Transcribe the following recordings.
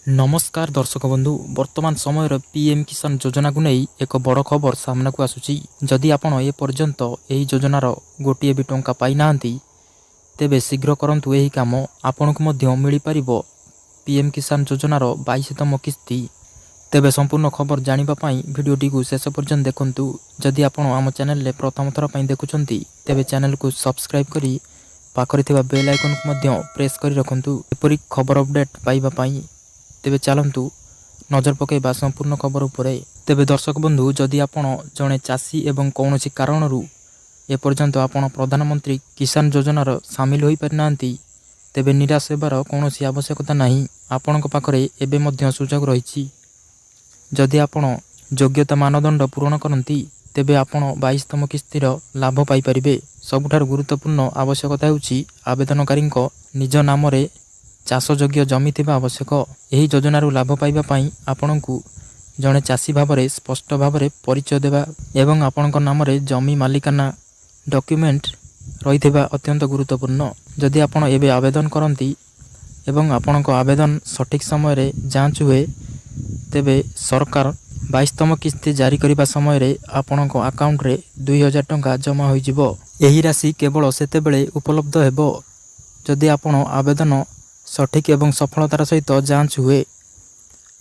नमस्कार दर्शक बंधु वर्तमान समय पीएम किसान योजना को नहीं एक बड़ खबर सामना को आसुची। जदि आपण ए पर्यंत एही योजनार गोटे भी टंका पाई नांती तेबे शीघ्र करंतु एही काम आपण को मध्य मिल पारिबो पीएम किसान योजनार 22तम किस्ती। तेबे संपूर्ण खबर जानिबा पई भिडियोटी को शेष पर्यंत देखंतु। जदि आपण आम चैनल ले प्रथम थर पई देखुचंती तेबे चैनल को सब्सक्राइब करी पाखरे थिबा बेल आइकन को मध्य प्रेस करी रखंतु एपरि खबर अपडेट पाइबा पई। तेबे चलंतु नजर पकेबा संपूर्ण खबर उपरे। तेबे दर्शक बंधु जदि आपण जणे चाषी एवं कौनसी कारणरू ए पर्यंत आपण प्रधानमंत्री किसान योजनार सामिल होई परिनांती तेबे निराश हेबार कौनसी आवश्यकता नाही। आपणक पाखरे एबे मध्य सुযোଗ रहिछि। जदि आपण योग्यता मानदंड पूर्ण करंती तेबे आपण 22तम किस्तीर लाभ पाई परिबे। सबुठार गुरुत्वपूर्ण आवश्यकता हेउछि आवेदनकारीक निज नाम रे चाष योग्य जमी थिबा आवश्यक। एही योजनारू लाभ पाइबा पई आपणकु जणे चाषी भावरे स्पष्ट भावरे परिचय देबा एवं आपणक नाम रे जमी मालिकाना डॉक्यूमेंट रहिथिबा अत्यंत गुरुत्वपूर्ण। जदि आपण एबे आवेदन करंती एवं आपणक आवेदन सठिक समय रे जांच हुए तेबे सरकार 22तम किस्ती जारी करिबा समय रे आपणक अकाउंट रे 2000 टंका जमा होई जिवो। एही राशि केवल सेतेबेले उपलब्ध हेबो जदि आपण आवेदन सठिक एवं सफलतार सहित जांच हुए।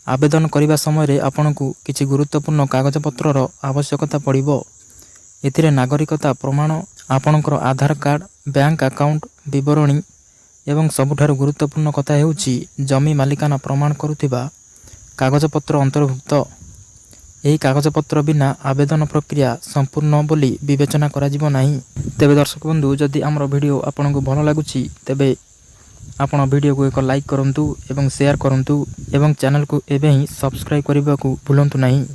आवेदन करिबा समय रे आपनकु किछि गुरुत्वपूर्ण कागजपत्रर आवश्यकता पड़िबो। एथिरे नागरिकता प्रमाण आपणकर आधार कार्ड बैंक अकाउंट विवरणी एवं सबुठार गुरुत्वपूर्ण कथा हेउछि जमी मालिकाना प्रमाण करुथिबा कागजपत्र अंतर्भुक्त। एही कागजपत्र बिना आवेदन प्रक्रिया संपूर्ण बोली विवेचना करा जिवो नाही। तेबे दर्शक बंधु जदि हमर वीडियो आपनकु भलो लागुछि तेबे आपण वीडियो को एक लाइक करंतु एवं शेयर करंतु एवं चैनल को एबे ही सब्सक्राइब करने को भूलंतु नहीं।